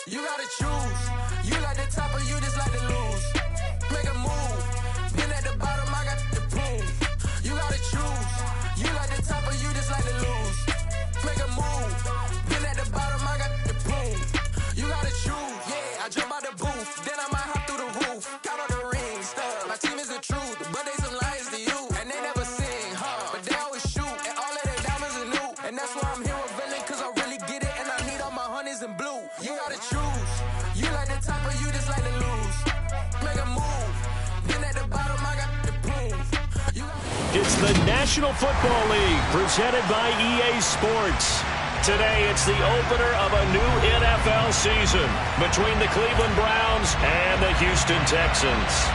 You gotta choose. You like the top or you just like to lose. Make a move. Been at the bottom, I got the prove. You gotta choose. You like the top or you just like to lose. Make a move. Been at the bottom, I got the prove. You gotta choose. Yeah, I jump out the booth. Then I might hop through the roof. Count on the rings. My team is the truth, but they some liars to you. And they never sing, but they always shoot. And all of their diamonds are new. And that's why I'm here revealing, cause I really get it. And I need all my honeys in blue. You gotta choose. You like the top or you just like to lose. Make a move. Been at the bottom, I got the proof. It's the National Football League presented by EA Sports. Today, it's the opener of a new NFL season between the Cleveland Browns and the Houston Texans.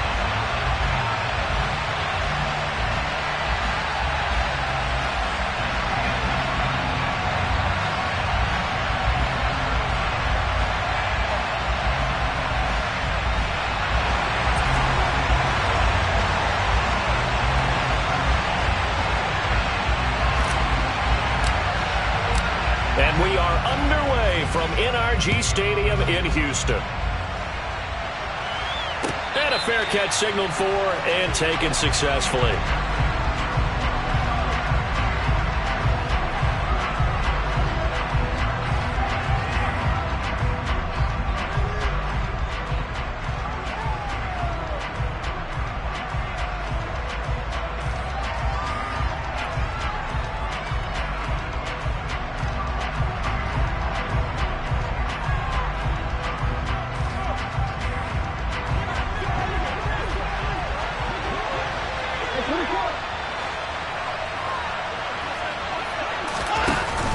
And we are underway from NRG Stadium in Houston. And a fair catch signaled for and taken successfully.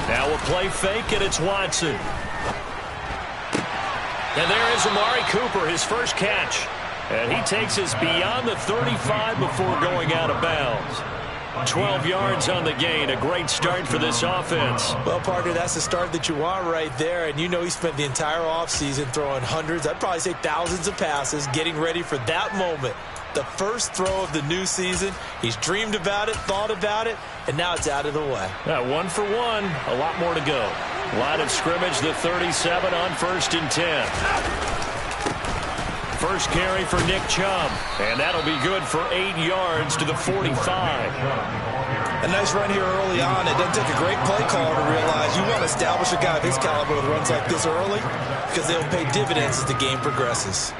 Now a play fake, and it's Watson. And there is Amari Cooper, his first catch. And he takes us beyond the 35 before going out of bounds. 12 yards on the gain, a great start for this offense. Well, partner, that's the start that you want right there. And you know he spent the entire offseason throwing hundreds, I'd probably say thousands of passes, getting ready for that moment. The first throw of the new season. He's dreamed about it, thought about it, and now it's out of the way. 1 for 1, a lot more to go. Line of scrimmage, the 37 on 1st and 10. First carry for Nick Chubb, and that'll be good for 8 yards to the 45. A nice run here early on. It doesn't take a great play caller to realize you want to establish a guy of his caliber with runs like this early because they'll pay dividends as the game progresses.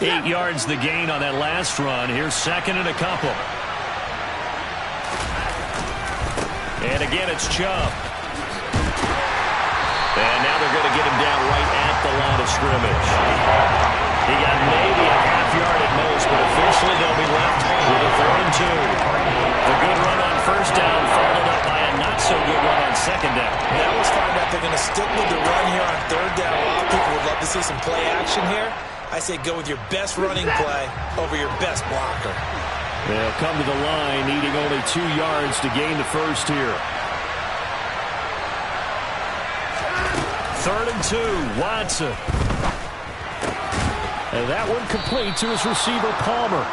Eight yards the gain on that last run. Here's second and a couple. And again, it's Chubb. And now they're going to get him down right at the line of scrimmage. He got maybe a half yard at most, but officially they'll be left with a 3rd and 2. The good run on first down followed up by a not-so-good run on second down. I always find out they're going to stick with the run here on 3rd down. A lot of people would love to see some play action here. I say go with your best running play over your best blocker. They'll come to the line, needing only 2 yards to gain the first here. 3rd and 2, Watson. And that one complete to his receiver, Palmer.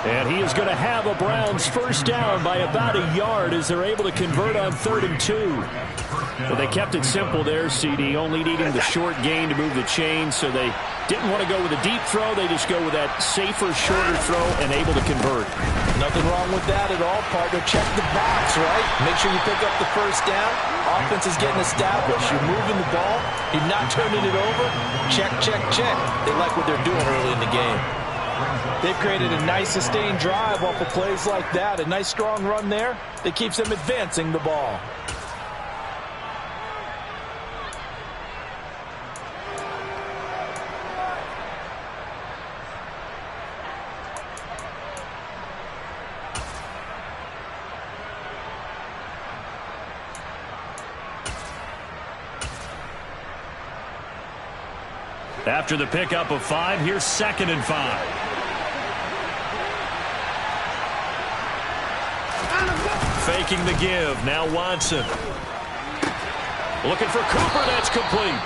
And he is going to have a Browns first down by about a yard as they're able to convert on 3rd and 2. But they kept it simple there, CD, only needing the short gain to move the chain, so they didn't want to go with a deep throw. They just go with that safer, shorter throw and able to convert. Nothing wrong with that at all, partner. Check the box, right? Make sure you pick up the first down. Offense is getting established. You're moving the ball. You're not turning it over. Check, check, check. They like what they're doing early in the game. They've created a nice sustained drive off of plays like that. A nice strong run there that keeps them advancing the ball. After the pickup of 5, here's 2nd and 5. Faking the give. Now Watson. Looking for Cooper. That's complete.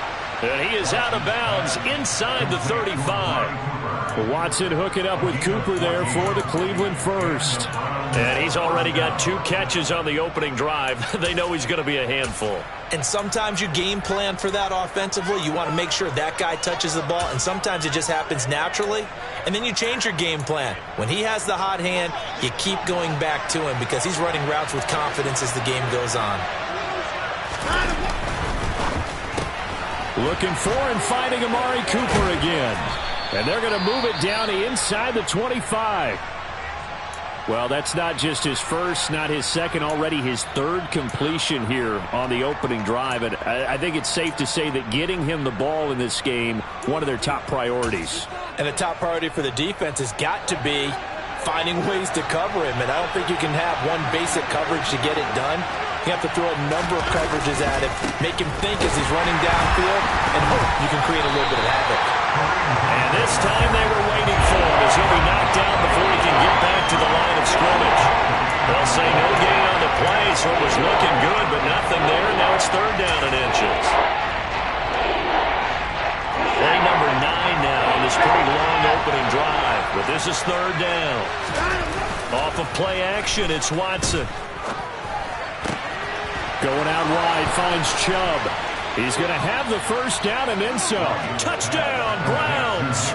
And he is out of bounds inside the 35. Watson hooking up with Cooper there for the Cleveland first. And he's already got 2 catches on the opening drive. They know he's going to be a handful. And sometimes you game plan for that offensively. You want to make sure that guy touches the ball, and sometimes it just happens naturally. And then you change your game plan. When he has the hot hand, you keep going back to him because he's running routes with confidence as the game goes on. Looking for and finding Amari Cooper again. And they're going to move it down inside the 25. Well, that's not just his first, not his second, already his 3rd completion here on the opening drive. And I think it's safe to say that getting him the ball in this game, one of their top priorities. And the top priority for the defense has got to be finding ways to cover him. And I don't think you can have one basic coverage to get it done. You have to throw a number of coverages at him, make him think as he's running downfield, and hope you can create a little bit of havoc. And this time they were waiting for him as he'll be knocked down before he can get back to the line of scrimmage. They'll say no gain on the play, so it was looking good, but nothing there. Now it's 3rd down and inches. Play number 9 now on this pretty long opening drive, but this is 3rd down. Off of play action, it's Watson. Going out wide, finds Chubb. He's going to have the first down and then some. Touchdown, Browns.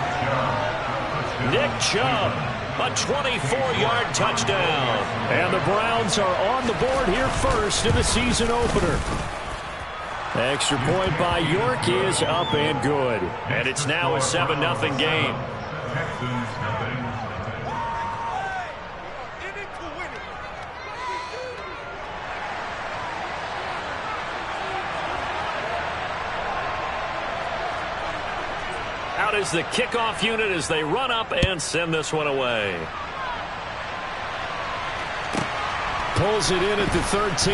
Nick Chubb, a 24-yard touchdown. And the Browns are on the board here first in the season opener. Extra point by York is up and good. And it's now a 7-0 game. Out is the kickoff unit as they run up and send this one away. Pulls it in at the 13.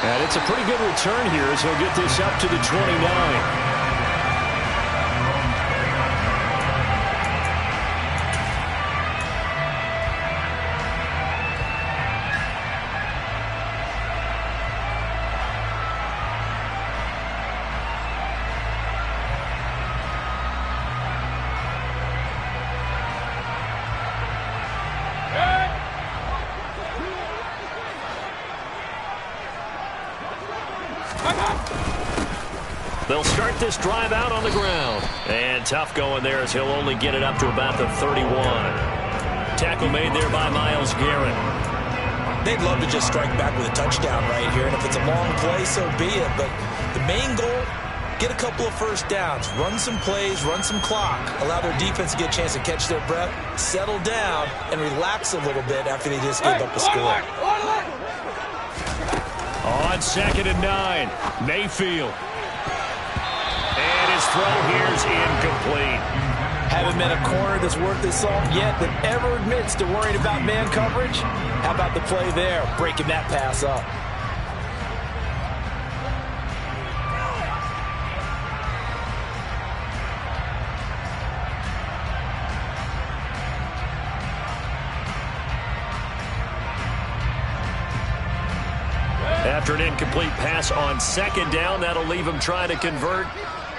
And it's a pretty good return here as he'll get this up to the 29. They'll start this drive out on the ground. And tough going there as he'll only get it up to about the 31. Tackle made there by Myles Garrett. They'd love to just strike back with a touchdown right here. And if it's a long play, so be it. But the main goal, get a couple of first downs. Run some plays, run some clock. Allow their defense to get a chance to catch their breath, settle down, and relax a little bit after they just gave up the score. On 2nd and 9, Mayfield. And his throw here's incomplete. Haven't met a corner that's worth his salt yet that ever admits to worrying about man coverage. How about the play there, breaking that pass up? After an incomplete pass on 2nd down, that'll leave him trying to convert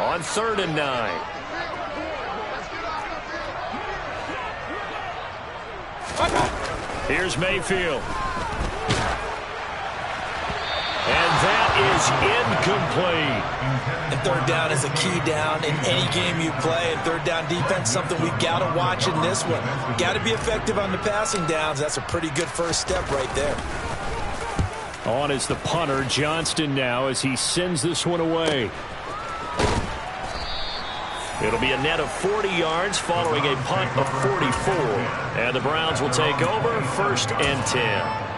on 3rd and 9. Here's Mayfield. And that is incomplete. And 3rd down is a key down in any game you play. And 3rd down defense, something we've got to watch in this one. Got to be effective on the passing downs. That's a pretty good first step right there. On is the punter, Johnston, now as he sends this one away. It'll be a net of 40 yards following a punt of 44. And the Browns will take over 1st and 10.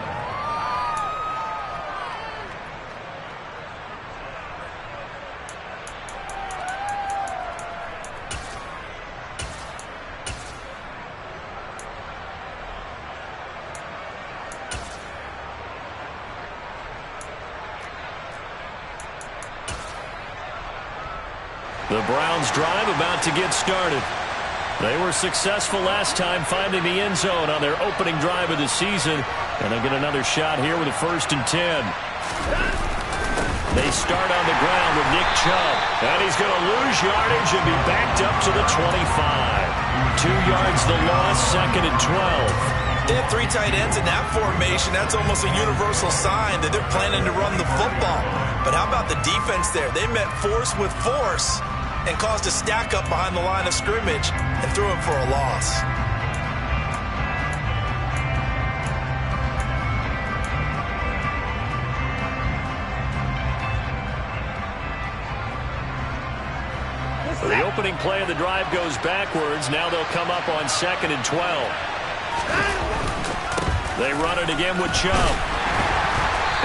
The Browns drive about to get started. They were successful last time finding the end zone on their opening drive of the season. And they'll get another shot here with a 1st and 10. They start on the ground with Nick Chubb. And he's going to lose yardage and be backed up to the 25. 2 yards the loss, 2nd and 12. They have 3 tight ends in that formation. That's almost a universal sign that they're planning to run the football. But how about the defense there? They met force with force and caused a stack up behind the line of scrimmage and threw him for a loss. The opening play of the drive goes backwards. Now they'll come up on 2nd and 12. They run it again with Chubb.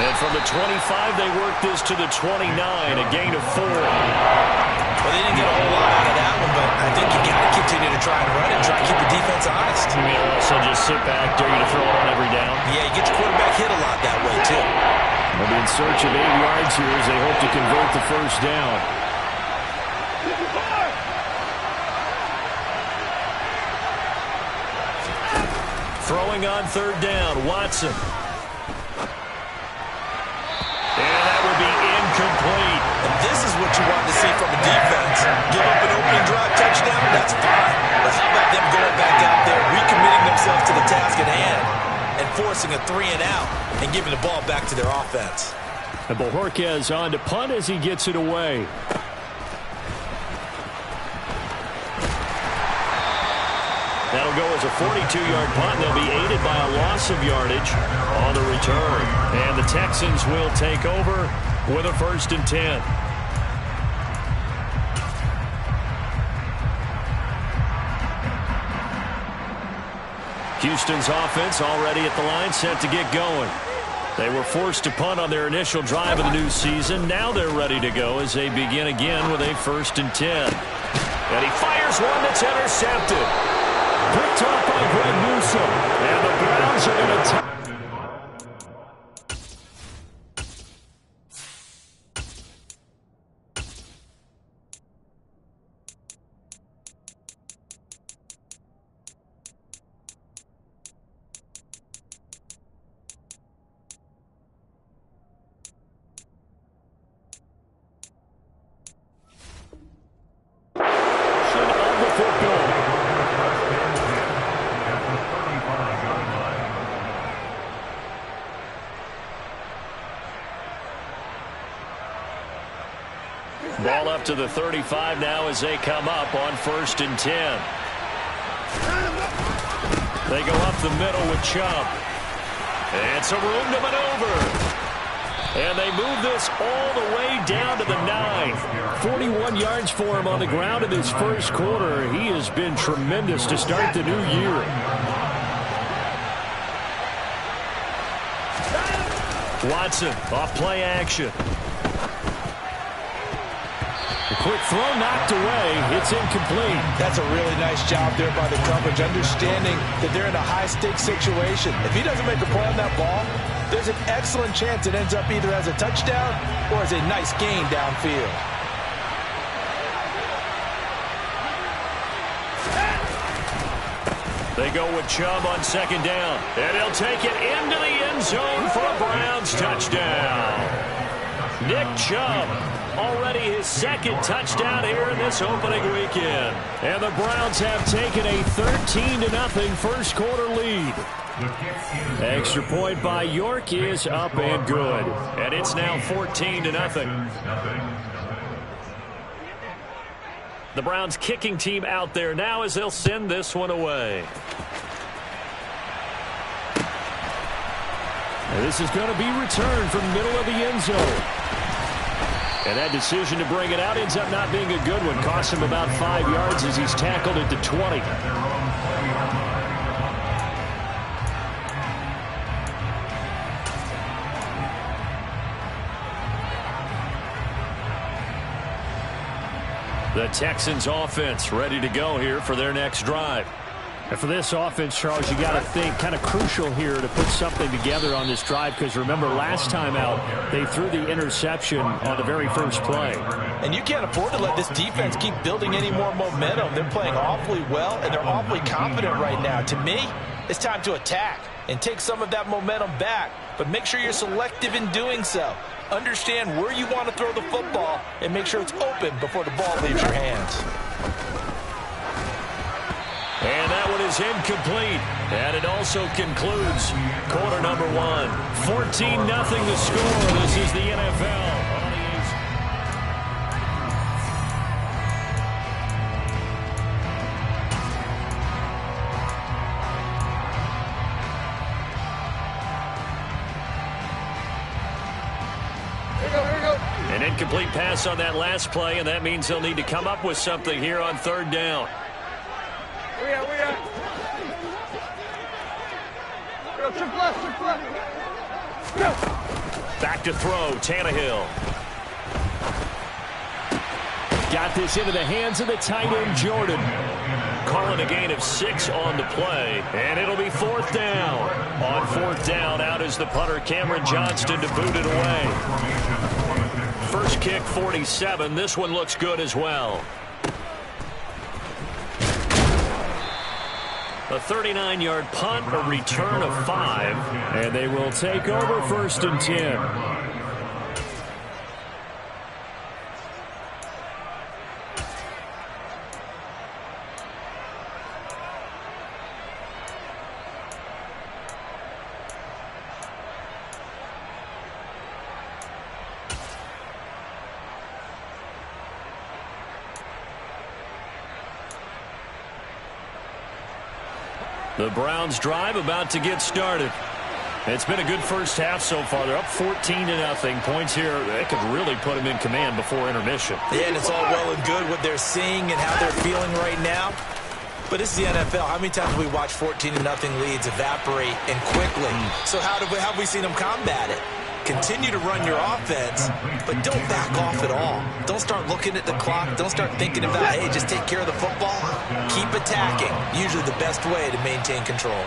And from the 25, they work this to the 29, a gain of 4. Well, they didn't get a whole lot out of that one, but I think you got to continue to try and run it and try to keep the defense honest. You mean also just sit back, dare you to throw it on every down? Yeah, you get your quarterback hit a lot that way, too. They'll be in search of 8 yards here as they hope to convert the first down. Throwing on 3rd down, Watson. And that will be incomplete. And this is what you want to see from a defense. Give up an opening drive touchdown, that's fine. But how about them going back out there, recommitting themselves to the task at hand, and forcing a 3 and out, and giving the ball back to their offense. And Bojorquez on to punt as he gets it away. That'll go as a 42-yard punt. They'll be aided by a loss of yardage on the return. And the Texans will take over with a 1st and 10. Houston's offense already at the line, set to get going. They were forced to punt on their initial drive of the new season. Now they're ready to go as they begin again with a 1st and 10. And he fires one that's intercepted. Picked off by Greg Newsome. And the Browns are going to ball up to the 35 now as they come up on 1st and 10. They go up the middle with Chubb. And some room to maneuver. And they move this all the way down to the 9. 41 yards for him on the ground in his first quarter. He has been tremendous to start the new year. Watson off play action. A quick throw knocked away. It's incomplete. That's a really nice job there by the coverage, understanding that they're in a high-stakes situation. If he doesn't make a play on that ball, there's an excellent chance it ends up either as a touchdown or as a nice gain downfield. They go with Chubb on 2nd down. And he'll take it into the end zone for a Browns touchdown. Nick Chubb. Already his 2nd touchdown here in this opening weekend. And the Browns have taken a 13-0 first quarter lead. Extra point by York is up and good. And it's now 14-0. The Browns kicking team out there now as they'll send this one away. And this is going to be returned from the middle of the end zone. And that decision to bring it out ends up not being a good one. Costs him about 5 yards as he's tackled at the 20. The Texans offense ready to go here for their next drive. And for this offense, Charles, you got to think kind of crucial here to put something together on this drive, because remember last time out they threw the interception on the very first play. And you can't afford to let this defense keep building any more momentum. They're playing awfully well and they're awfully confident right now. To me, it's time to attack and take some of that momentum back, but make sure you're selective in doing so. Understand where you want to throw the football and make sure it's open before the ball leaves your hands. And that one is incomplete. And it also concludes quarter number 1. 14-0 the score. This is the NFL. An incomplete pass on that last play, and that means they'll need to come up with something here on third down. Back to throw, Tannehill. Got this into the hands of the tight end, Jordan. Calling a gain of 6 on the play, and it'll be fourth down. On fourth down, out is the punter, Cameron Johnston, to boot it away. First kick, 47. This one looks good as well. A 39-yard punt, a return of 5, and they will take over first and 10. The Browns drive about to get started. It's been a good first half so far. They're up 14-0. Points here, they could really put them in command before intermission. Yeah, and it's all well and good what they're seeing and how they're feeling right now. But this is the NFL. How many times have we watched 14-0 leads evaporate and quickly? So how have we seen them combat it? Continue to run your offense, but don't back off at all. Don't start looking at the clock. Don't start thinking about, hey, just take care of the football. Keep attacking. Usually the best way to maintain control.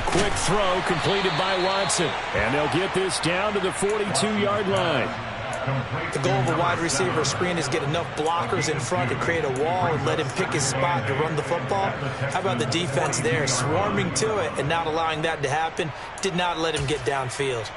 Quick throw completed by Watson. And they'll get this down to the 42-yard line. The goal of a wide receiver screen is get enough blockers in front to create a wall and let him pick his spot to run the football. How about the defense there, swarming to it and not allowing that to happen? Did not let him get downfield.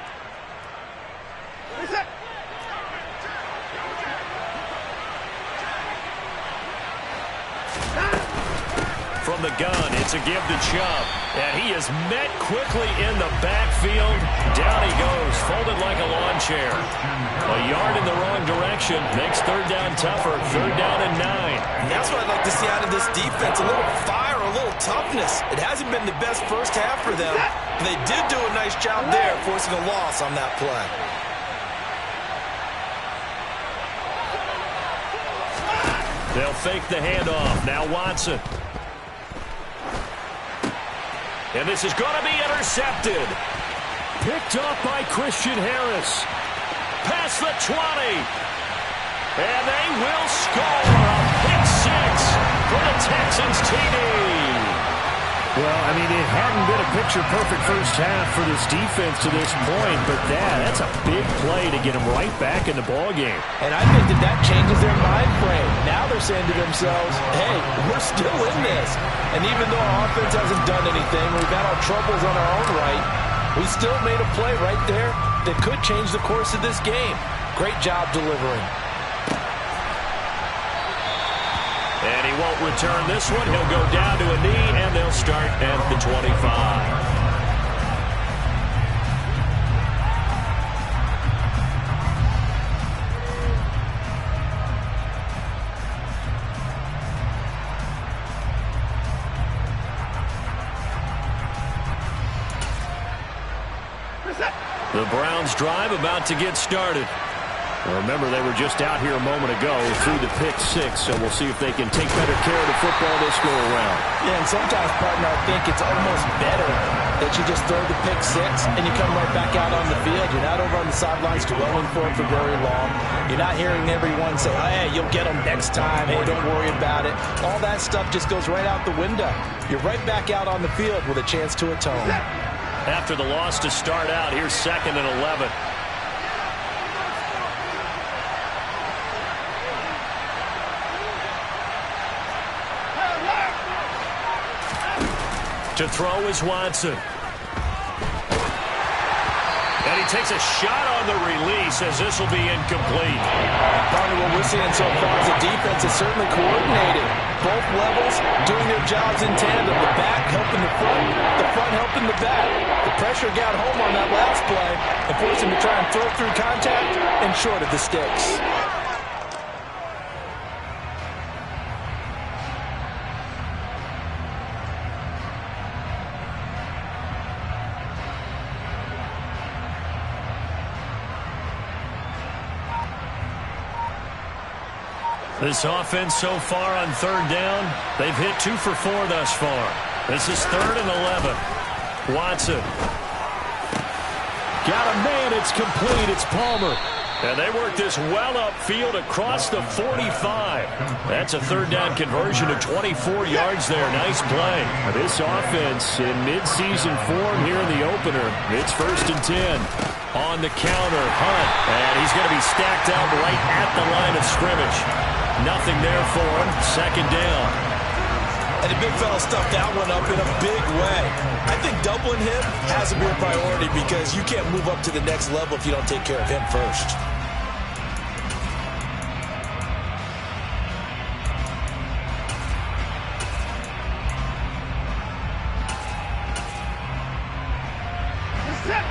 From the gun, it's a give to Chubb. And he is met quickly in the backfield. Down he goes, folded like a lawn chair. A yard in the wrong direction makes third down tougher. Third down and 9. And that's what I'd like to see out of this defense. A little fire, a little toughness. It hasn't been the best first half for them. But they did do a nice job there, forcing a loss on that play. They'll fake the handoff. Now Watson. And this is going to be intercepted. Picked off by Christian Harris. Past the 20. And they will score a pick 6 for the Texans TD. Well, I mean, it hadn't been a picture-perfect first half for this defense to this point, but that's a big play to get them right back in the ballgame. And I think that changes their mind frame. Now they're saying to themselves, hey, we're still in this. And even though our offense hasn't done anything, we've had our troubles on our own right, we still made a play right there that could change the course of this game. Great job delivering. And he won't return this one. He'll go down to a knee, and they'll start at the 25. The Browns drive about to get started. Remember, they were just out here a moment ago through the pick 6, so we'll see if they can take better care of the football this go around. Yeah, and sometimes, partner, I think it's almost better that you just throw the pick 6 and you come right back out on the field. You're not over on the sidelines dwelling for it for very long. You're not hearing everyone say, oh, hey, you'll get them next time. Hey, don't worry about it. All that stuff just goes right out the window. You're right back out on the field with a chance to atone. After the loss to start out, here's 2nd and 11. To throw is Watson. And he takes a shot on the release as this will be incomplete. Partner, what we're seeing so far is the defense is certainly coordinated. Both levels doing their jobs in tandem. The back helping the front helping the back. The pressure got home on that last play and forced him to try and throw through contact and short of the sticks. This offense so far on third down, they've hit 2 for 4 thus far. This is 3rd and 11. Watson. Got a man. It's complete. It's Palmer. And they work this well upfield across the 45. That's a third down conversion of 24 yards there. Nice play. This offense in midseason form here in the opener. It's 1st and 10. On the counter, Hunt. And he's going to be stacked out right at the line of scrimmage. Nothing there for him. 2nd down. And the big fella stuffed that one up in a big way. I think doubling him has to be a priority because you can't move up to the next level if you don't take care of him first.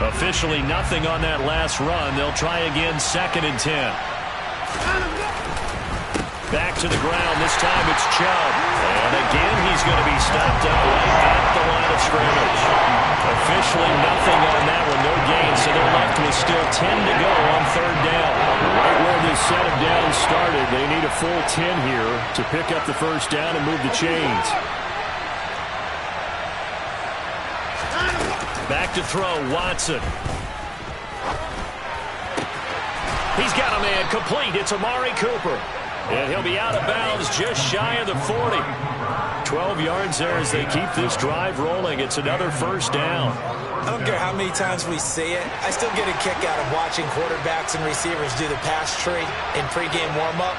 Officially nothing on that last run. They'll try again 2nd and 10. Back to the ground. This time it's Chubb. And again, he's going to be stopped up right at the line of scrimmage. Officially nothing on that one. No gain, so they're left with still 10 to go on 3rd down. Right where this set of downs started, they need a full 10 here to pick up the 1st down and move the chains. Back to throw, Watson. He's got a man complete. It's Amari Cooper. And he'll be out of bounds just shy of the 40. 12 yards there as they keep this drive rolling. It's another 1st down. I don't care how many times we see it. I still get a kick out of watching quarterbacks and receivers do the pass tree in pregame warm-up.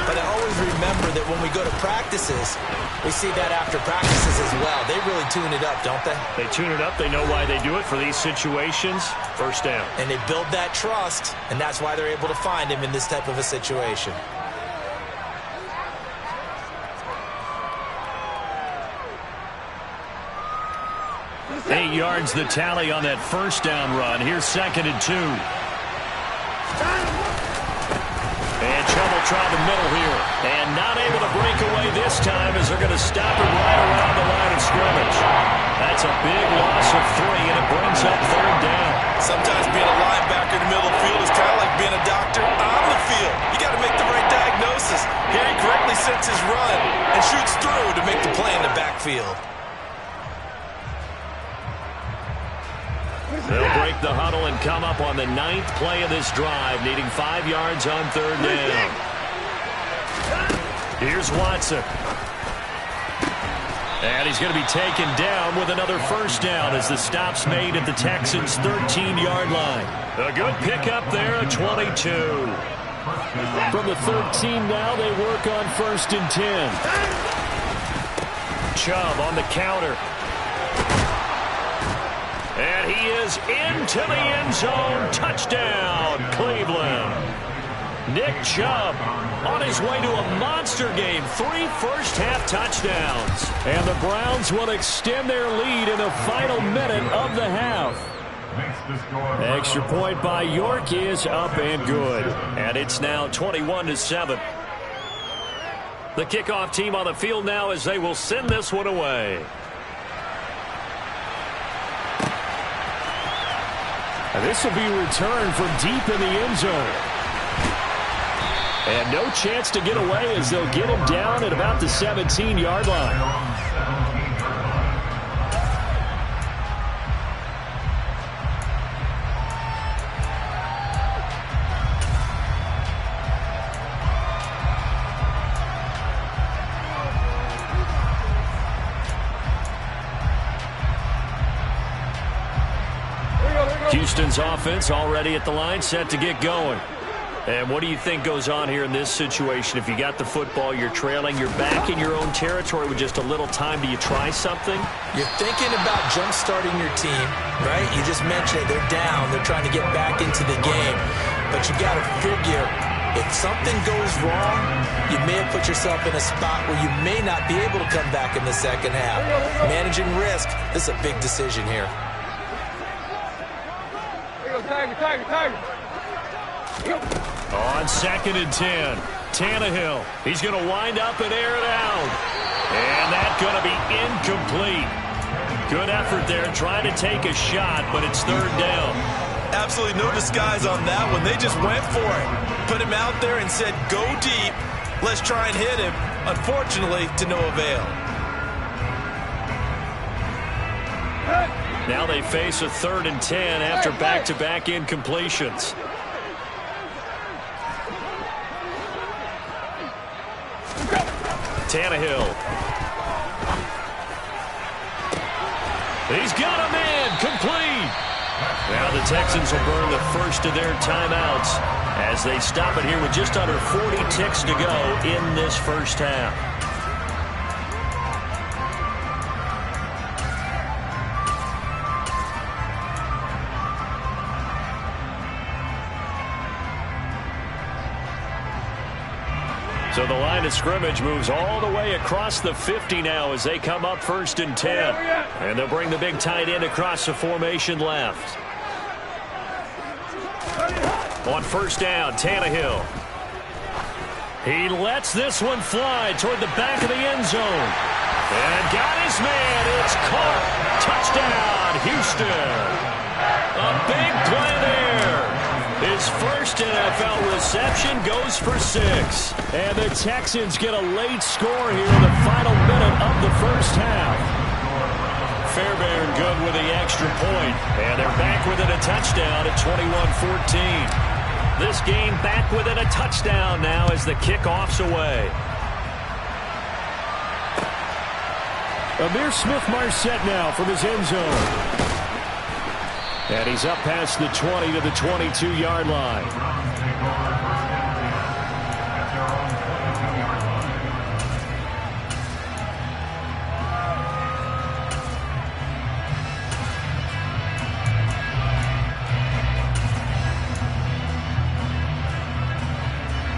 But I always remember that when we go to practices, we see that after practices as well. They really tune it up, don't they? They tune it up. They know why they do it for these situations. 1st down. And they build that trust, and that's why they're able to find him in this type of a situation. 8 yards the tally on that 1st down run. Here's 2nd and 2. And Chubb will try the middle here. And not able to break away this time as they're going to stop him right around the line of scrimmage. That's a big loss of 3, and it brings up 3rd down. Sometimes being a linebacker in the middle of the field is kind of like being a doctor on the field. You got to make the right diagnosis. Here he correctly sets his run and shoots through to make the play in the backfield. They'll break the huddle and come up on the 9th play of this drive, needing 5 yards on 3rd down. Here's Watson. And he's going to be taken down with another 1st down as the stop's made at the Texans' 13-yard line. A good pickup there at 22. From the 13 now, they work on 1st and 10. Chubb on the counter. And he is into the end zone. Touchdown, Cleveland. Nick Chubb on his way to a monster game. 3 first-half touchdowns. And the Browns will extend their lead in the final minute of the half. Extra point by York is up and good. And it's now 21-7. The kickoff team on the field now as they will send this one away. This will be returned from deep in the end zone. And no chance to get away as they'll get him down at about the 17-yard line. Houston's offense already at the line, set to get going. And what do you think goes on here in this situation? If you got the football, you're trailing, you're back in your own territory with just a little time. Do you try something? You're thinking about jump-starting your team, right? You just mentioned it. They're down. They're trying to get back into the game. But you got to figure, if something goes wrong, you may have put yourself in a spot where you may not be able to come back in the second half. Managing risk, this is a big decision here. On 2nd and 10, Tannehill. He's going to wind up and air it out. And that's going to be incomplete. Good effort there trying to take a shot, but it's 3rd down. Absolutely no disguise on that one. They just went for it. Put him out there and said, go deep. Let's try and hit him. Unfortunately, to no avail. Now they face a 3rd and 10 after back-to-back incompletions. Tannehill. He's got a man, complete. Now the Texans will burn the first of their timeouts as they stop it here with just under 40 ticks to go in this first half. So the line of scrimmage moves all the way across the 50 now as they come up 1st and 10. And they'll bring the big tight end across the formation left. On 1st down, Tannehill. He lets this one fly toward the back of the end zone. And got his man. It's caught. Touchdown, Houston. A big play there. His first NFL reception goes for 6. And the Texans get a late score here in the final minute of the first half. Fairbairn good with the extra point. And they're back within a touchdown at 21-14. This game back within a touchdown now as the kickoff's away. Amir Smith-Marset now from his end zone. And he's up past the 20 to the 22-yard line.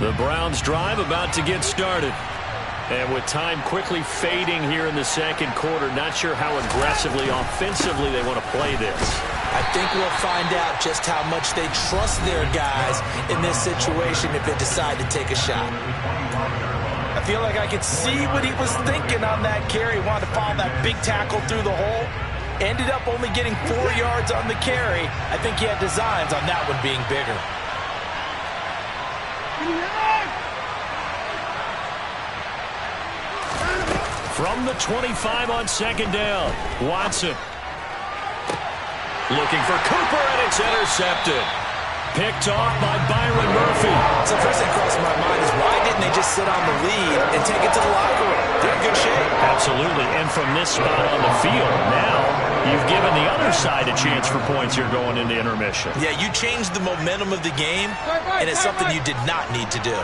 The Browns drive about to get started. And with time quickly fading here in the second quarter, not sure how aggressively, offensively they want to play this. I think we'll find out just how much they trust their guys in this situation if they decide to take a shot. I feel like I could see what he was thinking on that carry. He wanted to follow that big tackle through the hole. Ended up only getting 4 yards on the carry. I think he had designs on that one being bigger. From the 25 on 2nd down, Watson. Looking for Cooper, and it's intercepted. Picked off by Byron Murphy. So first thing crossed my mind is why didn't they just sit on the lead and take it to the locker room? They're in good shape. Absolutely, and from this spot on the field, now you've given the other side a chance for points here going into intermission. Yeah, you changed the momentum of the game, and it's something you did not need to do.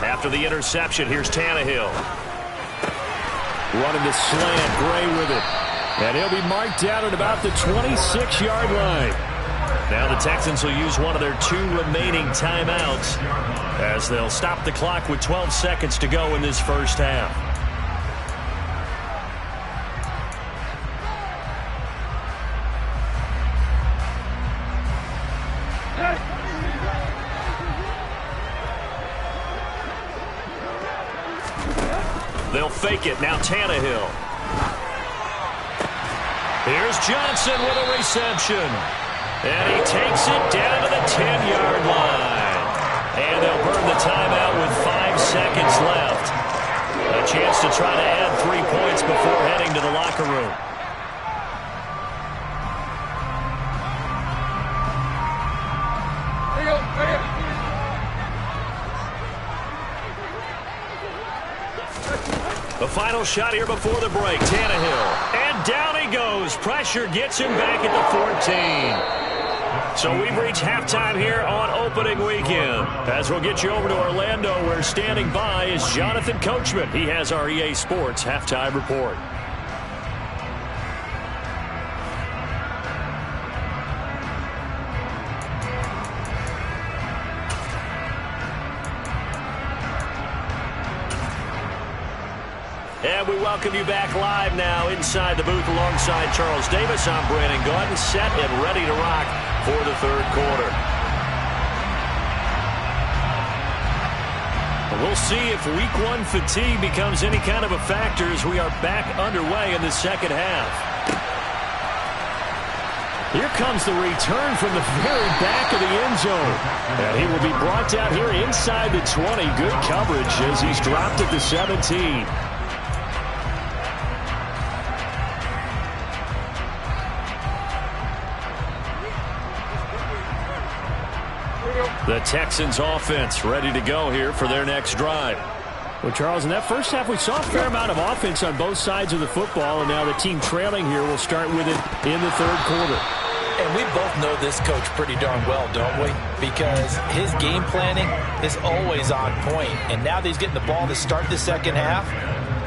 After the interception, here's Tannehill. Running the slant, Gray with it. And he'll be marked down at about the 26-yard line. Now the Texans will use one of their 2 remaining timeouts as they'll stop the clock with 12 seconds to go in this first half. They'll fake it. Now Tannehill. Here's Johnson with a reception. And he takes it down to the 10-yard line. And they'll burn the timeout with 5 seconds left. A chance to try to add 3 points before heading to the locker room. The final shot here before the break. Tannehill. And down he goes. Pressure gets him back at the 14. So we've reached halftime here on opening weekend. As we'll get you over to Orlando, where standing by is Jonathan Coachman. He has our EA Sports halftime report. And we welcome you back live now inside the booth alongside Charles Davis. I'm Brandon Gaudin, set and ready to rock for the third quarter. We'll see if week one fatigue becomes any kind of a factor as we are back underway in the second half. Here comes the return from the very back of the end zone. And he will be brought down here inside the 20. Good coverage as he's dropped at the 17. The Texans offense ready to go here for their next drive. Well, Charles, in that first half, we saw a fair amount of offense on both sides of the football, and now the team trailing here will start with it in the third quarter. And we both know this coach pretty darn well, don't we? Because his game planning is always on point. And now that he's getting the ball to start the second half,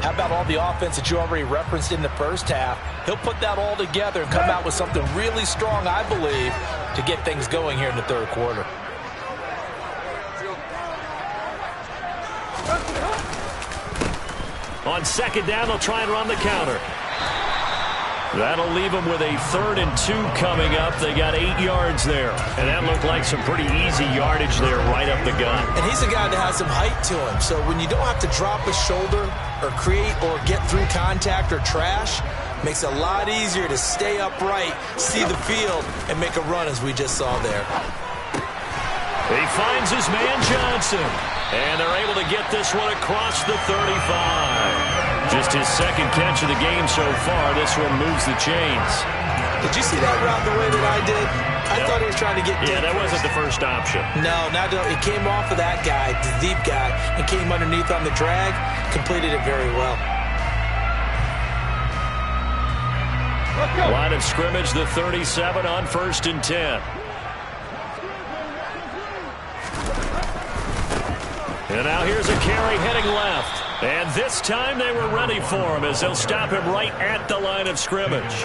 how about all the offense that you already referenced in the first half? He'll put that all together and come out with something really strong, I believe, to get things going here in the third quarter. On second down, they'll try and run the counter. That'll leave them with a 3rd and 2 coming up. They got 8 yards there. And that looked like some pretty easy yardage there right up the gut. And he's a guy that has some height to him. So when you don't have to drop a shoulder or create or get through contact or trash, makes it a lot easier to stay upright, see the field, and make a run as we just saw there. He finds his man Johnson. And they're able to get this one across the 35. Just his second catch of the game so far. This one moves the chains. Did you see that route the way that I did? I thought he was trying to get deep. Yeah, that wasn't the first option. No, it came off of that guy, the deep guy, and came underneath on the drag. Completed it very well. Line of scrimmage, the 37 on 1st and 10. And now here's a carry heading left. And this time they were ready for him as they'll stop him right at the line of scrimmage.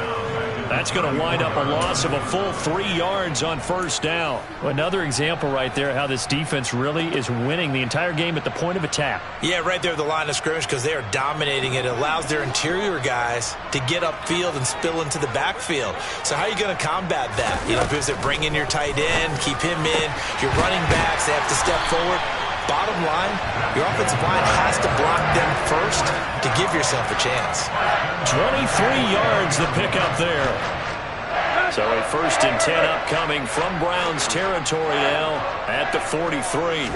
That's going to wind up a loss of a full 3 yards on 1st down. Another example right there how this defense really is winning the entire game at the point of attack. Yeah, right there at the line of scrimmage because they are dominating it. It allows their interior guys to get upfield and spill into the backfield. So how are you going to combat that? You know, because they bring in your tight end, keep him in. Your running backs, they have to step forward. Bottom line, your offensive line has to block them first to give yourself a chance. 23 yards the pickup there. So a 1st and 10 upcoming from Browns territory now at the 43.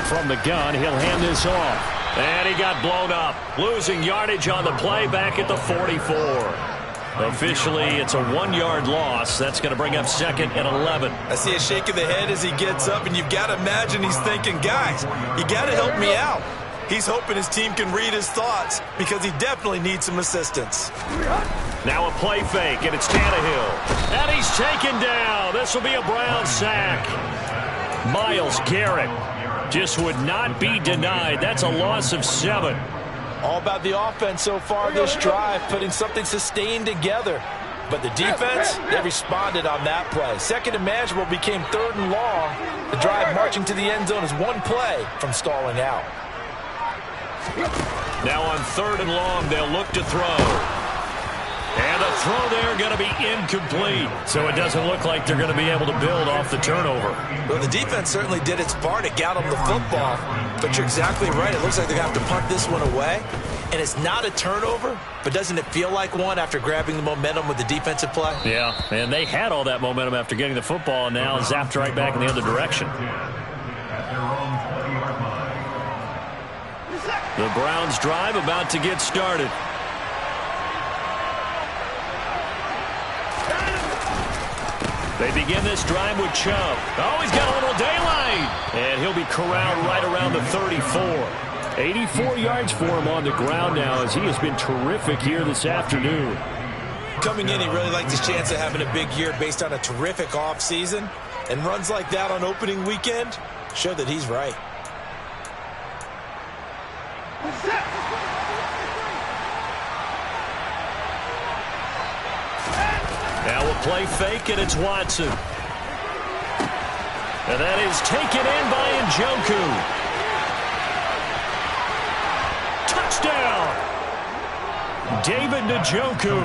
From the gun, he'll hand this off. And he got blown up. Losing yardage on the play back at the 44. Officially, it's a 1-yard loss. That's going to bring up 2nd and 11. I see a shake of the head as he gets up, and you've got to imagine he's thinking, guys, you got to help me out. He's hoping his team can read his thoughts because he definitely needs some assistance. Now a play fake, and it's Tannehill. And he's taken down. This will be a Brown sack. Myles Garrett just would not be denied. That's a loss of 7. All about the offense so far this drive, putting something sustained together. But the defense, they responded on that play. 2nd and manageable became 3rd and long. The drive marching to the end zone is 1 play from stalling out. Now on 3rd and long, they'll look to throw. And the throw there going to be incomplete. So it doesn't look like they're going to be able to build off the turnover. Well, the defense certainly did its part to get them the football. But you're exactly right. It looks like they're going to have to punt this one away. And it's not a turnover, but doesn't it feel like one after grabbing the momentum with the defensive play? Yeah, and they had all that momentum after getting the football, and now zapped right back in the other direction. The Browns drive about to get started. They begin this drive with Chubb. Oh, he's got a little daylight. And he'll be corralled right around the 34. 84 yards for him on the ground now as he has been terrific here this afternoon. Coming in, he really liked his chance of having a big year based on a terrific offseason. And runs like that on opening weekend show that he's right. Now we'll play fake, and it's Watson. And that is taken in by Njoku. Touchdown! David Njoku,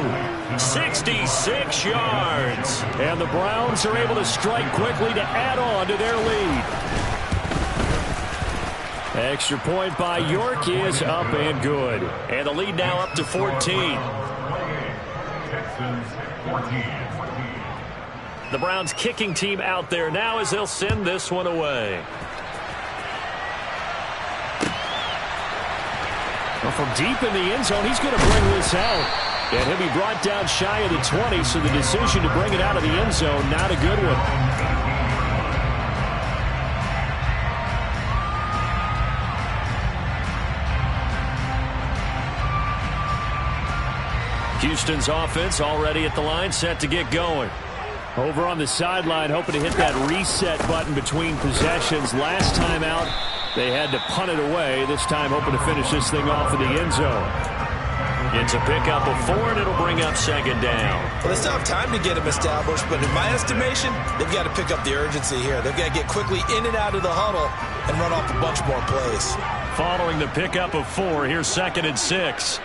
66 yards. And the Browns are able to strike quickly to add on to their lead. Extra point by York is up and good. And the lead now up to 14. The Browns kicking team out there now as they'll send this one away. Well, from deep in the end zone, he's going to bring this out. And he'll be brought down shy of the 20, so the decision to bring it out of the end zone, not a good one. Houston's offense already at the line, set to get going. Over on the sideline, hoping to hit that reset button between possessions. Last time out, they had to punt it away. This time, hoping to finish this thing off in the end zone. It's a pickup of 4, and it'll bring up second down. Well, they still have time to get him established, but in my estimation, they've got to pick up the urgency here. They've got to get quickly in and out of the huddle and run off a bunch more plays. Following the pickup of 4, here's 2nd and 6.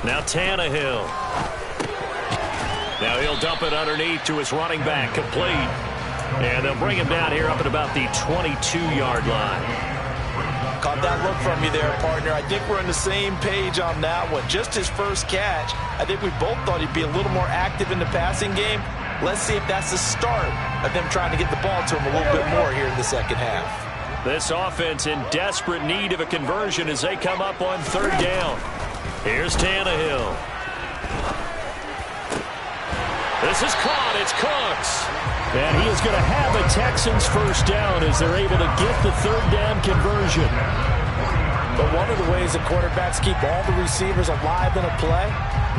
Now Tannehill. Now he'll dump it underneath to his running back, complete. And they'll bring him down here up at about the 22-yard line. Caught that look from you there, partner. I think we're on the same page on that one. Just his first catch. I think we both thought he'd be a little more active in the passing game. Let's see if that's the start of them trying to get the ball to him a little bit more here in the second half. This offense in desperate need of a conversion as they come up on 3rd down. Here's Tannehill. This is caught. It's Cooks. And he is going to have the Texans first down as they're able to get the 3rd down conversion. But one of the ways that quarterbacks keep all the receivers alive in a play,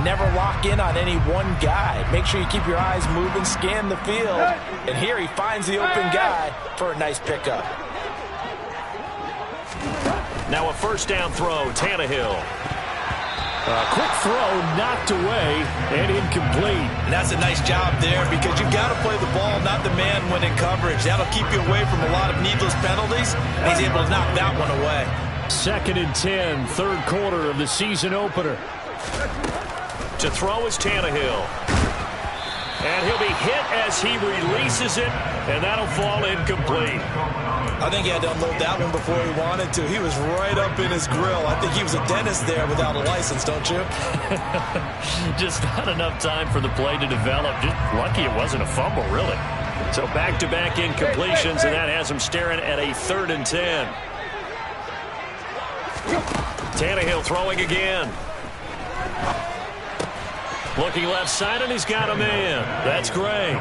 never lock in on any one guy. Make sure you keep your eyes moving, scan the field. And here he finds the open guy for a nice pickup. Now a first down throw, Tannehill. A quick throw knocked away and incomplete. And that's a nice job there because you've got to play the ball, not the man when in coverage. That'll keep you away from a lot of needless penalties. And he's able to knock that one away. 2nd and 10, 3rd quarter of the season opener. To throw is Tannehill. And he'll be hit as he releases it, and that'll fall incomplete. I think he had to unload that one before he wanted to. He was right up in his grill. I think he was a dentist there without a license, don't you? Just not enough time for the play to develop. Just lucky it wasn't a fumble, really. So back-to-back incompletions, and that has him staring at a 3rd and 10. Tannehill throwing again. Looking left side, and he's got a man. That's great.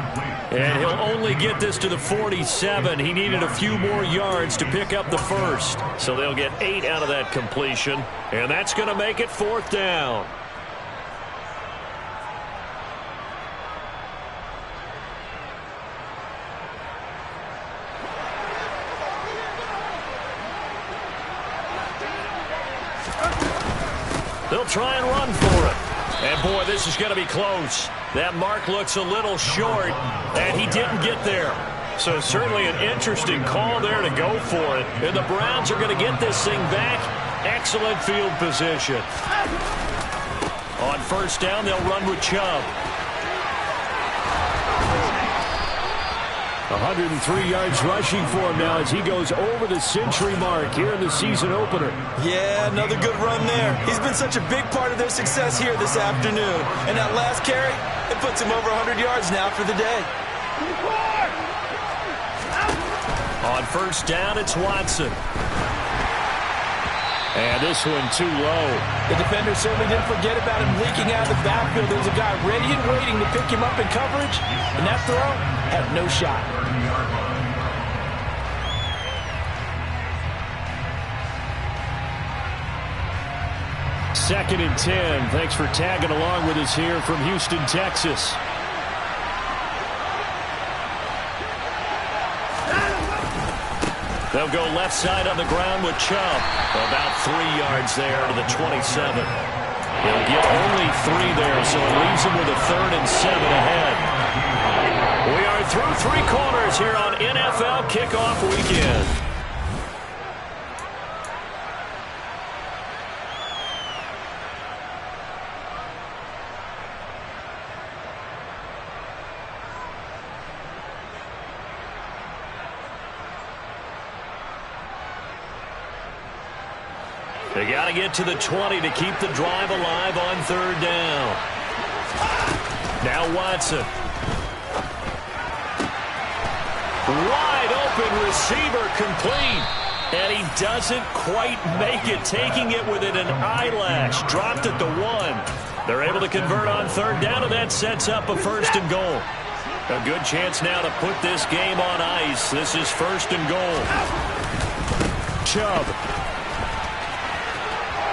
And he'll only get this to the 47. He needed a few more yards to pick up the first. So they'll get 8 out of that completion. And that's going to make it 4th down. They'll try and run for it. And, boy, this is going to be close. That mark looks a little short, and he didn't get there. So certainly an interesting call there to go for it. And the Browns are going to get this thing back. Excellent field position. On first down, they'll run with Chubb. 103 yards rushing for him now as he goes over the century mark here in the season opener. Yeah, another good run there. He's been such a big part of their success here this afternoon. And that last carry, it puts him over 100 yards now for the day. On first down, it's Watson. And this one too low. The defender certainly didn't forget about him leaking out of the backfield. There was a guy ready and waiting to pick him up in coverage. And that throw had no shot. 2nd and 10. Thanks for tagging along with us here from Houston, Texas. They'll go left side on the ground with Chubb. About 3 yards there to the 27. He'll get only 3 there, so it leaves him with a 3rd and 7 ahead. We are through 3 quarters here on NFL Kickoff Weekend. They got to get to the 20 to keep the drive alive on 3rd down. Now Watson. Wide open receiver complete. And he doesn't quite make it, taking it within an eyelash. Dropped at the 1. They're able to convert on 3rd down, and that sets up a 1st and goal. A good chance now to put this game on ice. This is 1st and goal. Chubb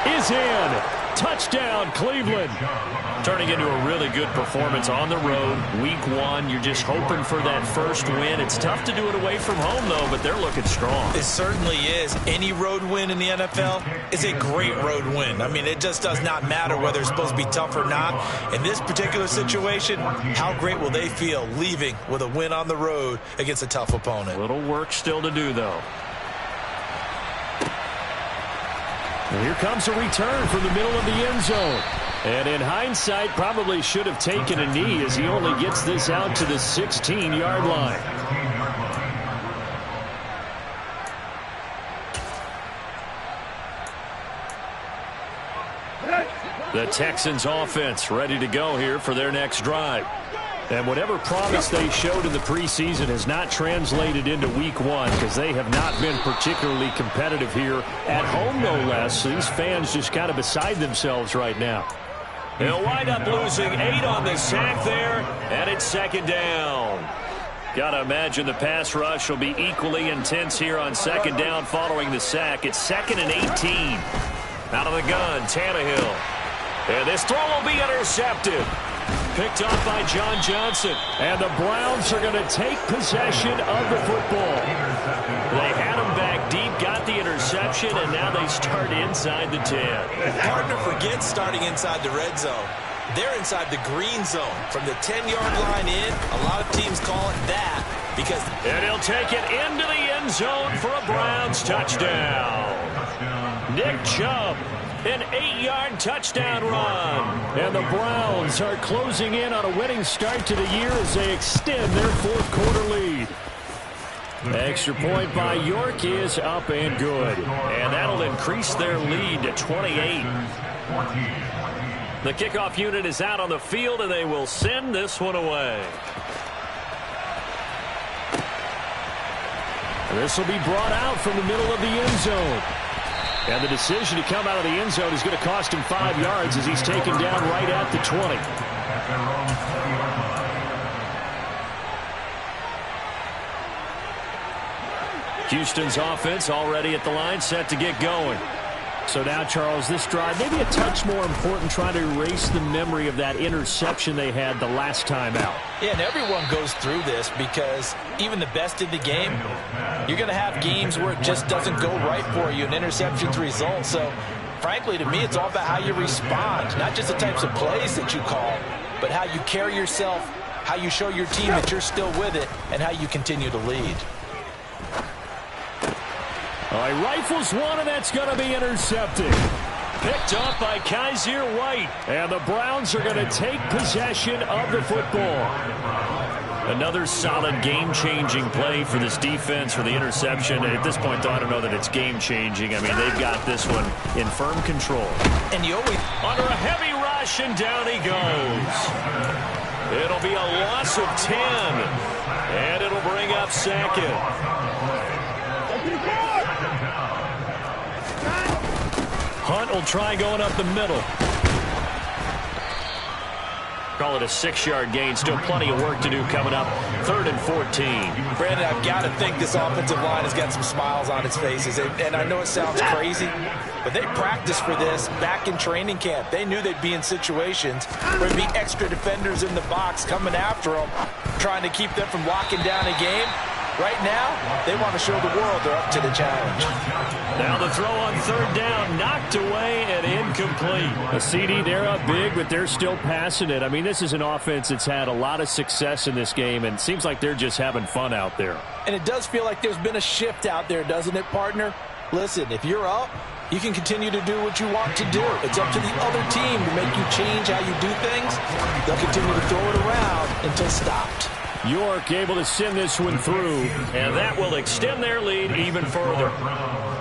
is in. Touchdown, Cleveland. Turning into a really good performance on the road. Week 1, you're just hoping for that first win. It's tough to do it away from home, though, but they're looking strong. It certainly is. Any road win in the NFL is a great road win. I mean, it just does not matter whether it's supposed to be tough or not. In this particular situation, how great will they feel leaving with a win on the road against a tough opponent? A little work still to do, though. And here comes a return from the middle of the end zone. And in hindsight, probably should have taken a knee as he only gets this out to the 16-yard line. The Texans offense ready to go here for their next drive. And whatever promise they showed in the preseason has not translated into week 1 because they have not been particularly competitive here at home, no less. So these fans just kind of beside themselves right now. They'll wind up losing 8 on the sack there, and it's 2nd down. Got to imagine the pass rush will be equally intense here on 2nd down following the sack. It's 2nd and 18. Out of the gun, Tannehill. And this throw will be intercepted. Picked off by John Johnson. And the Browns are going to take possession of the football. They had him back deep, got the interception, and now they start inside the 10. Hard to forget starting inside the red zone. They're inside the green zone. From the 10-yard line in, a lot of teams call it that because... And he'll take it into the end zone for a Browns touchdown. Nick Chubb. An 8-yard touchdown run. And the Browns are closing in on a winning start to the year as they extend their 4th quarter lead. Extra point by York is up and good. And that'll increase their lead to 28. The kickoff unit is out on the field, and they will send this one away. And this will be brought out from the middle of the end zone. And the decision to come out of the end zone is going to cost him 5 yards as he's taken down right at the 20. Houston's offense already at the line, set to get going. So now, Charles, this drive maybe a touch more important, trying to erase the memory of that interception they had the last time out. Yeah, and everyone goes through this because even the best in the game, you're going to have games where it just doesn't go right for you, and interceptions result. So, frankly, to me, it's all about how you respond, not just the types of plays that you call, but how you carry yourself, how you show your team that you're still with it, and how you continue to lead. All right, rifles one, and that's going to be intercepted. Picked up by Kaiser White. And the Browns are going to take possession of the football. Another solid game-changing play for this defense for the interception. At this point, though, I don't know that it's game-changing. I mean, they've got this one in firm control. And you always... Under a heavy rush, and down he goes. It'll be a loss of 10. And it'll bring up 2nd. Hunt will try going up the middle. Call it a 6-yard gain. Still plenty of work to do coming up. 3rd and 14. Brandon, I've got to think this offensive line has got some smiles on its faces. And I know it sounds crazy, but they practiced for this back in training camp. They knew they'd be in situations where there'd be extra defenders in the box coming after them, trying to keep them from locking down a game. Right now, they want to show the world they're up to the challenge. Now the throw on 3rd down, knocked away and incomplete. A CD, they're up big, but they're still passing it. I mean, this is an offense that's had a lot of success in this game, and it seems like they're just having fun out there. And it does feel like there's been a shift out there, doesn't it, partner? Listen, if you're up, you can continue to do what you want to do. It's up to the other team to make you change how you do things. They'll continue to throw it around until stopped. York able to send this one through, and that will extend their lead even further.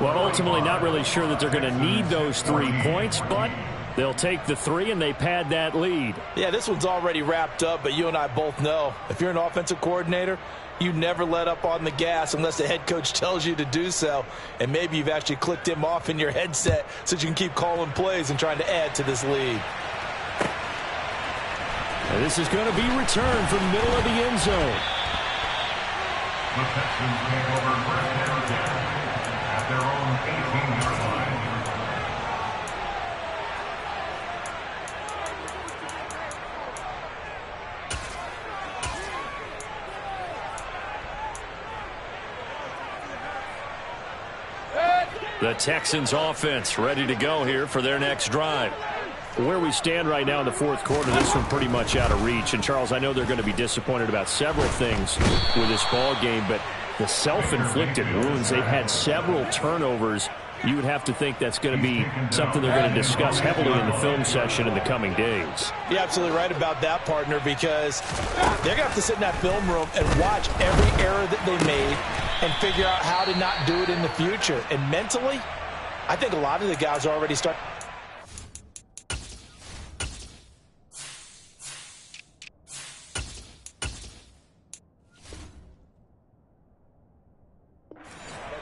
Well, ultimately not really sure that they're going to need those 3 points, but they'll take the 3 and they pad that lead. Yeah, this one's already wrapped up, but you and I both know if you're an offensive coordinator, you never let up on the gas unless the head coach tells you to do so. And maybe you've actually clicked him off in your headset so you can keep calling plays and trying to add to this lead. And this is going to be returned from the middle of the end zone. The Texans take over first down at their own 18-yard line. The Texans offense ready to go here for their next drive. Where we stand right now in the 4th quarter, this one pretty much out of reach. And, Charles, I know they're going to be disappointed about several things with this ball game, but the self-inflicted wounds, they've had several turnovers. You would have to think that's going to be something they're going to discuss heavily in the film session in the coming days. You're absolutely right about that, partner, because they're going to have to sit in that film room and watch every error that they made and figure out how to not do it in the future. And mentally, I think a lot of the guys are already starting.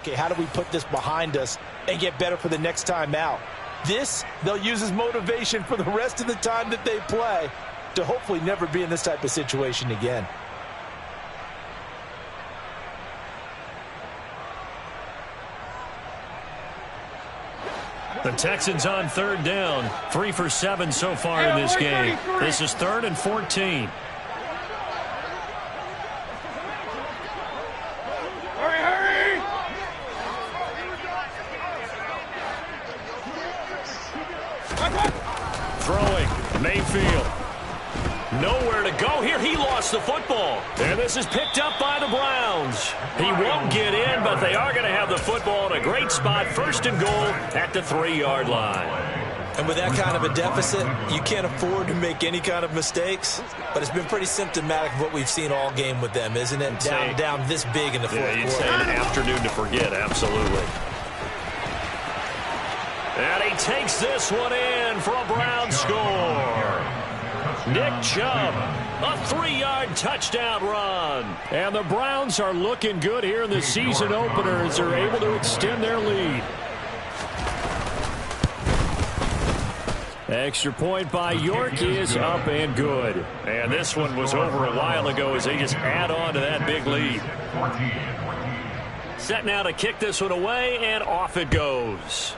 Okay, how do we put this behind us and get better for the next time out? This, they'll use as motivation for the rest of the time that they play to hopefully never be in this type of situation again. The Texans on 3rd down. 3 for 7 so far in this game. This is 3rd and 14. Throwing, Mayfield. Nowhere to go here. He lost the football. And this is picked up by the Browns. He won't get in, but they are going to have the football in a great spot. 1st and goal at the 3-yard line. And with that kind of a deficit, you can't afford to make any kind of mistakes. But it's been pretty symptomatic of what we've seen all game with them, isn't it? Down this big in the 4th quarter. You'd say an afternoon to forget, absolutely. And he takes this one in for a Brown score. Nick Chubb, a 3-yard touchdown run. And the Browns are looking good here in the season opener as they're able to extend their lead. Extra point by York is up and good. And this one was over a while ago as they just add on to that big lead. Set now to kick this one away, and off it goes.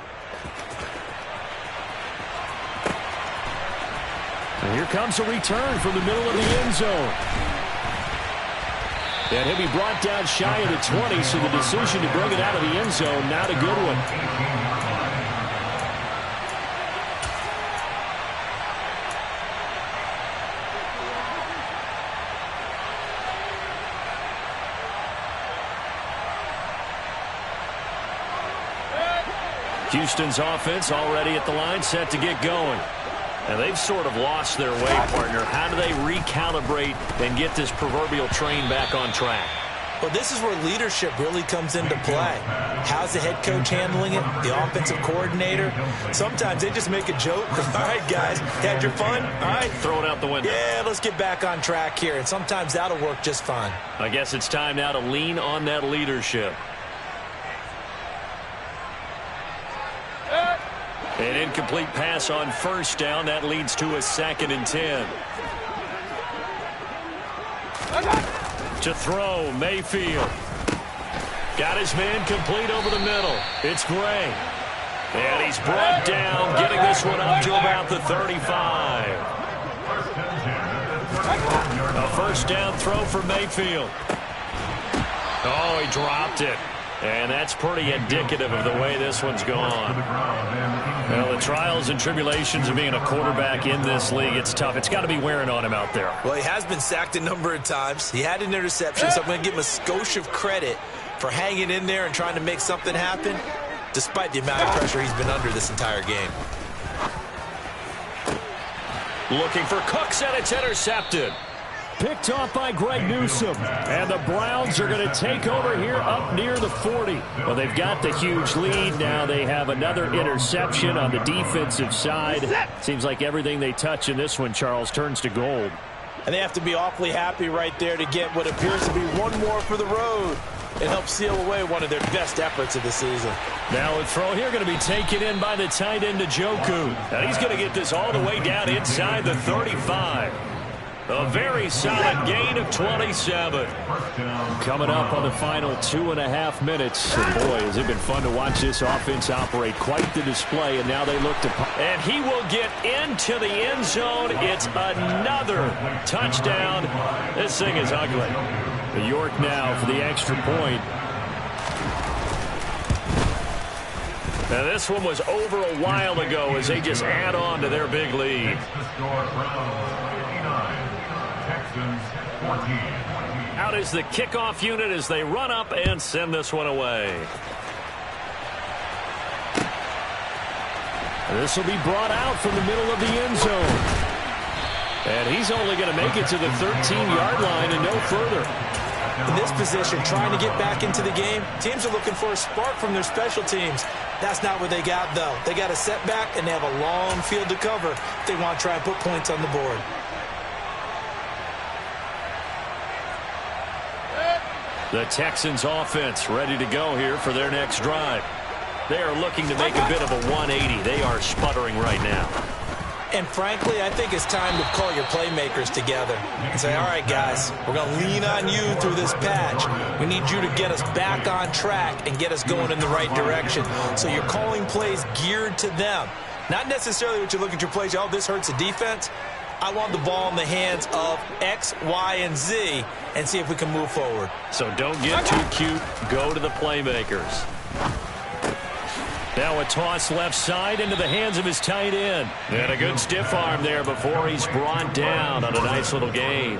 And here comes a return from the middle of the end zone. And he'll be brought down shy of the 20, so the decision to bring it out of the end zone, not a good one. Houston's offense already at the line, set to get going. And they've sort of lost their way, partner. How do they recalibrate and get this proverbial train back on track? Well, this is where leadership really comes into play. How's the head coach handling it? The offensive coordinator? Sometimes they just make a joke. All right, guys, had your fun? All right. Throw it out the window. Yeah, let's get back on track here. And sometimes that'll work just fine. I guess it's time now to lean on that leadership. An incomplete pass on 1st down. That leads to a 2nd and 10. To throw, Mayfield. Got his man complete over the middle. It's Gray. And he's brought down, getting this one up to about the 35. A first down throw for Mayfield. Oh, he dropped it. And that's pretty indicative of the way this one's gone. Well, the trials and tribulations of being a quarterback in this league, it's tough. It's got to be wearing on him out there. Well, he has been sacked a number of times. He had an interception, so I'm going to give him a skosh of credit for hanging in there and trying to make something happen, despite the amount of pressure he's been under this entire game. Looking for Cooks, and it's intercepted. Picked off by Greg Newsome. And the Browns are going to take over here up near the 40. Well, they've got the huge lead. Now they have another interception on the defensive side. Seems like everything they touch in this one, Charles, turns to gold. And they have to be awfully happy right there to get what appears to be one more for the road and help seal away one of their best efforts of the season. Now a throw here going to be taken in by the tight end, Njoku. And he's going to get this all the way down inside the 35. A very solid gain of 27. Coming up on the final 2.5 minutes. And boy, has it been fun to watch this offense operate. Quite the display, and now they look to... And he will get into the end zone. It's another touchdown. This thing is ugly. York now for the extra point. Now this one was over a while ago as they just add on to their big lead. Out is the kickoff unit as they run up and send this one away. This will be brought out from the middle of the end zone. And he's only going to make it to the 13-yard line and no further. In this position, trying to get back into the game, teams are looking for a spark from their special teams. That's not what they got, though. They got a setback, and they have a long field to cover if they want to try and put points on the board. The Texans offense ready to go here for their next drive. They are looking to make a bit of a 180. They are sputtering right now. And frankly, I think it's time to call your playmakers together and say, all right, guys, we're going to lean on you through this patch. We need you to get us back on track and get us going in the right direction. So you're calling plays geared to them. Not necessarily what you look at your plays, oh, this hurts the defense. I want the ball in the hands of X, Y, and Z and see if we can move forward. So don't get too cute. Go to the playmakers. Now a toss left side into the hands of his tight end. And a good stiff arm there before he's brought down on a nice little gain.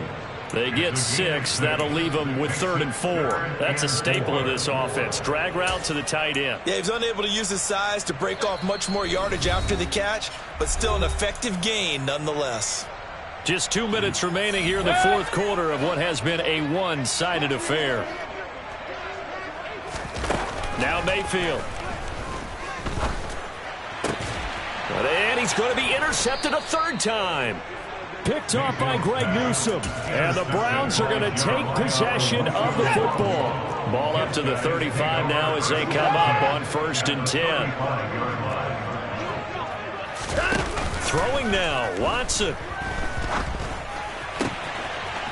They get 6. That'll leave them with 3rd and 4. That's a staple of this offense. Drag route to the tight end. Yeah, he's unable to use his size to break off much more yardage after the catch, but still an effective gain nonetheless. Just 2 minutes remaining here in the fourth quarter of what has been a one-sided affair. Now Mayfield. And he's going to be intercepted a 3rd time. Picked off by Greg Newsome. And the Browns are going to take possession of the football. Ball up to the 35 now as they come up on 1st and 10. Throwing now, Watson.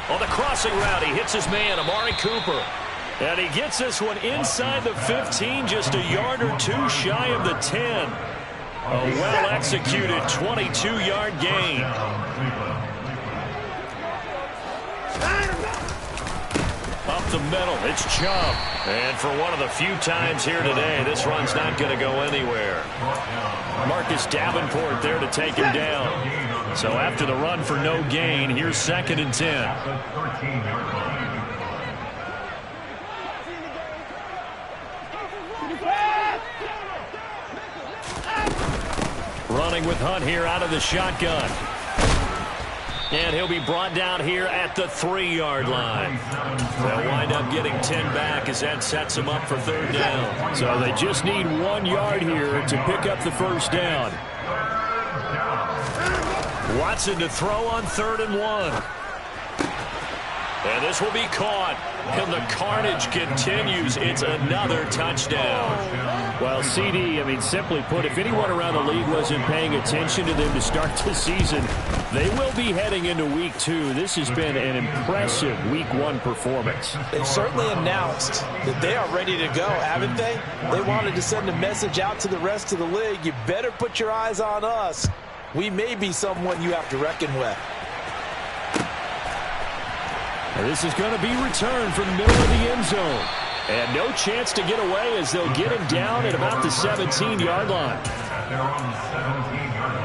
On the crossing route, he hits his man, Amari Cooper. And he gets this one inside the 15, just a yard or 2 shy of the 10. A well-executed 22-yard gain. Up the middle, it's Chubb. And for one of the few times here today, this run's not going to go anywhere. Marcus Davenport there to take him down. So after the run for no gain, here's 2nd and 10. Running with Hunt here out of the shotgun. And he'll be brought down here at the 3-yard line. They'll wind up getting 10 back as that sets them up for 3rd down. So they just need 1 yard here to pick up the 1st down. Watson to throw on 3rd and 1. And this will be caught. And the carnage continues. It's another touchdown. Well, CD, I mean, simply put, if anyone around the league wasn't paying attention to them to start the season, they will be heading into Week 2. This has been an impressive Week 1 performance. They've certainly announced that they are ready to go, haven't they? They wanted to send a message out to the rest of the league. You better put your eyes on us. We may be someone you have to reckon with. This is going to be returned from the middle of the end zone. And no chance to get away as they'll get him down at about the 17-yard line. At their own 17-yard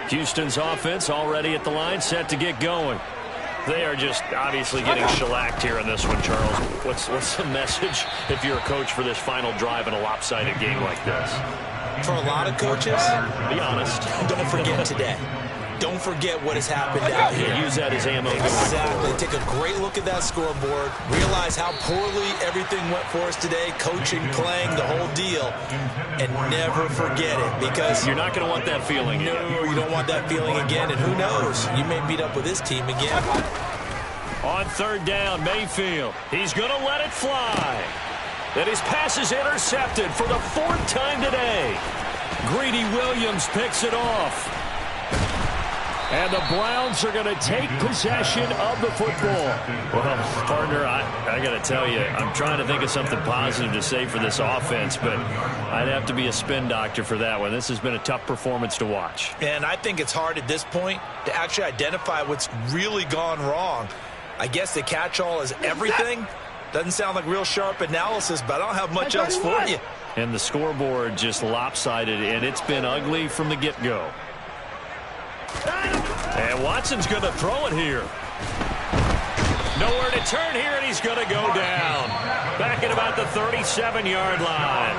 line. Houston's offense already at the line, set to get going. They are just obviously getting shellacked here in this one, Charles. What's the message if you're a coach for this final drive in a lopsided game like this? For a lot of coaches, be honest, don't forget today. Don't forget what has happened out here. Use that as ammo. Exactly. Take a great look at that scoreboard. Realize how poorly everything went for us today. Coaching, playing, the whole deal. And never forget it, because you're not going to want that feeling again. No, you don't want that feeling again. And who knows? You may meet up with this team again. On third down, Mayfield. He's going to let it fly. And his pass is intercepted for the 4th time today. Greedy Williams picks it off. And the Browns are going to take possession of the football. Well, partner, I got to tell you, I'm trying to think of something positive to say for this offense, but I'd have to be a spin doctor for that one. This has been a tough performance to watch. And I think it's hard at this point to actually identify what's really gone wrong. I guess the catch-all is everything. Doesn't sound like real sharp analysis, but I don't have much else for you. And the scoreboard just lopsided, and it's been ugly from the get-go. And Watson's going to throw it here. Nowhere to turn here, and he's going to go down. Back at about the 37-yard line.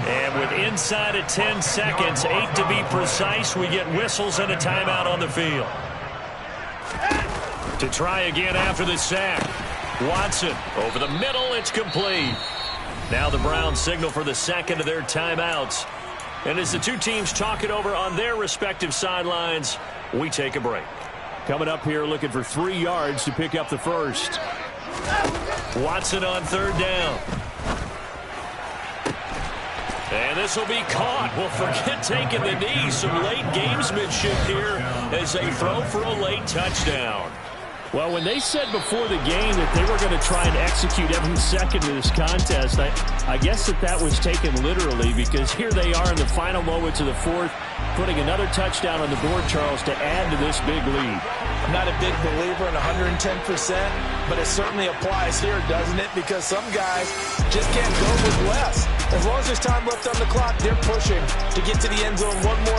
And with inside of 10 seconds, 8 to be precise, we get whistles and a timeout on the field. To try again after the sack. Watson over the middle, it's complete. Now the Browns signal for the second of their timeouts. And as the two teams talk it over on their respective sidelines, we take a break. Coming up here looking for 3 yards to pick up the first. Watson on third down. And this will be caught. Well, forget taking the knee. Some late gamesmanship here as they throw for a late touchdown. Well, when they said before the game that they were going to try and execute every second of this contest, I guess that was taken literally, because here they are in the final moments of the fourth, putting another touchdown on the board, Charles, to add to this big lead. I'm not a big believer in 110%, but it certainly applies here, doesn't it? Because some guys just can't go with less. As long as there's time left on the clock, they're pushing to get to the end zone one more